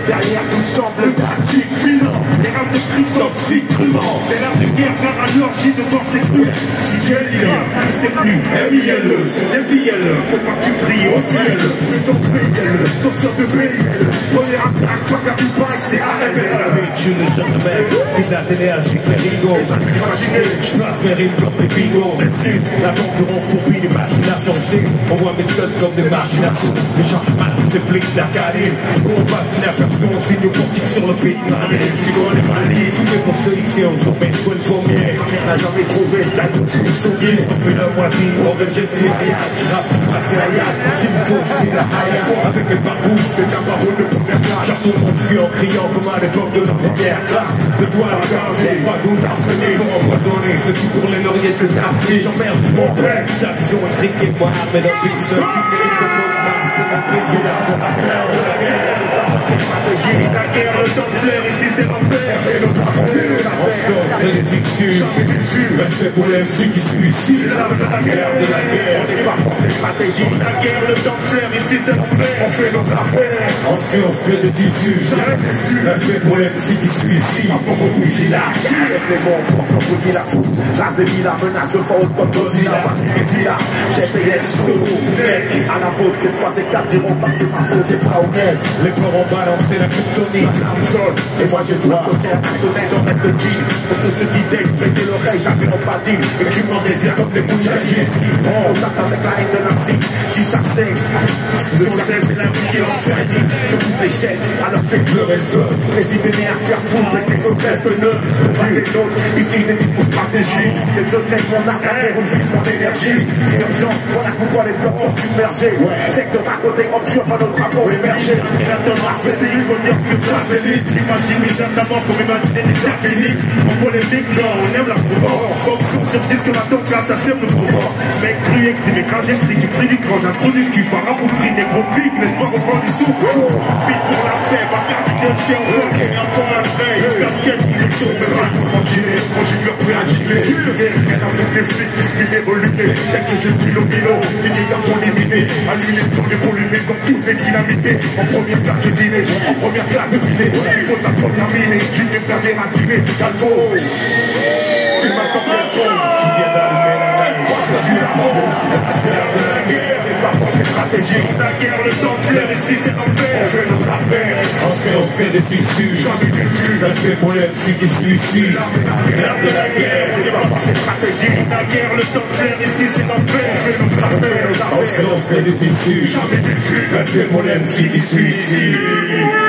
derrière tout semble statique, bilan. Les rames de cris toxiques, crûment. C'est l'art de guerre, car à l'orgie de bord c'est cru. Si quel lien, c'est plus MILE, c'est MILE. Faut pas que tu pries au ciel, tu t'en pries, sauf sur de BIL. Première attaque, toi faire du pain, c'est AML. La vie, tu ne jeune mec, il a d'énergie, les rigots. Je place mes rimes comme des bigots. La concurrence fourbi l'imagination, on voit mes studs comme des machines à sous. Les gens mal s'appliquent la canine. On passe inaperçu, on signe au portique sur le pays de l'année. Tu connais ma liste, soumets pour ceux ici, on s'en met soit le premier. Rien n'a jamais trouvé la douce souillée. Une moisie, on rejette ses hayats. Tu rappes, tu passes à Hayat. S'il me faut, c'est la Hayat. Avec mes barbous, c'est un barreau de première classe. J'artourne mon fui en criant comme à l'époque de la première classe. De quoi la garder, pas goût harceler. Pour empoisonner, ceux qui pour les lauriers de ces arcés. J'emmerde mon père, sa vision est triquée. Moi, mais dans une seule, tu mérites de bonne marche. C'est mon plaisir de la fleur de la guerre. Stratégie, la guerre, le temps de l'air, ici c'est l'enfer. C'est notre affaire. On se c'est les issues. Respect pour les MC qui suicident. C'est l'âme de la guerre, de la guerre. On n'est pas contre les stratégies. La guerre, le temps de l'air, ici c'est l'enfer. On fait notre affaire. On se fait des issues. Respect pour les MC qui suicident. Avant qu'on bouge la avec les mots, on s'en bouge la foule. La zélie, la menace de faute comme Godzilla. Vas-y, là, GPS, net. À la faute, cette fois c'est 4 diront pas que c'est ma faute, c'est pas honnête. Les corps ont balancé la kryptonite. Et moi je dois côté un sonnet dans mes petits. Pour tous ceux qui daignent prêter l'oreille, jamais on pas dit. Et qui m'en désirent comme des moudjahidines. On s'attend avec la haine de Nazi. Si ça saigne, le conseil c'est la vie qui enseigne. Je coupe les chaînes, alors fait pleurer le feu. Les idées nerfs, faire foutre, et des hôtesses de neuf. On passe et l'autre, ici des types pour stratégie. C'est de tête mon arme, terrorisme, mon énergie. C'est urgent, voilà pourquoi les blocs sont submergés. Secteur à côté, option, pas notre rapport émergé. Et maintenant, Marseille, il faut dire que ça c'est lit. Imagine mes attendants comme imaginer des terres cliniques. On polémique, non, on aime la provenance. Comme sur disque, ma tombe là, ça sert de provenance. Mec, crie, écrit, mais quand j'écris, tu cries du grand, d'un trou du cul, par rapport au prix, négro pique, l'espoir au bord du sou. Vite pour la paix, ma carte de chien, on voit qu'il y a un point à trait. Une casquette, il est chaud, mais pas pour manger. Moi, j'ai leur prêt à gilet. Rien à foutre des flics qui filent évoluer. Dès que je dis le kilo, il est dans mon limité. À lui, les tours, les pollués, comme tous les dynamités. En première classe de dîner, en première classe de filet. Il faut la première mine, j'ai des frères déracinés. Calmo, c'est ma tempête. Tu viens d'allumer la neige. Je suis la guerre de la guerre. C'est pas pour ces stratégies. La guerre, le temps de l'air, ici c'est l'enfer. On fait notre affaire. On se fait des issues. Jamais déçu. Respect pour les MC qui suicident. Guerre de la guerre. C'est pas pour ces stratégies. La guerre, le temps de l'air, ici c'est l'enfer. On fait notre affaire. On se fait des issues. Jamais déçu. Respect pour les MC qui suicident.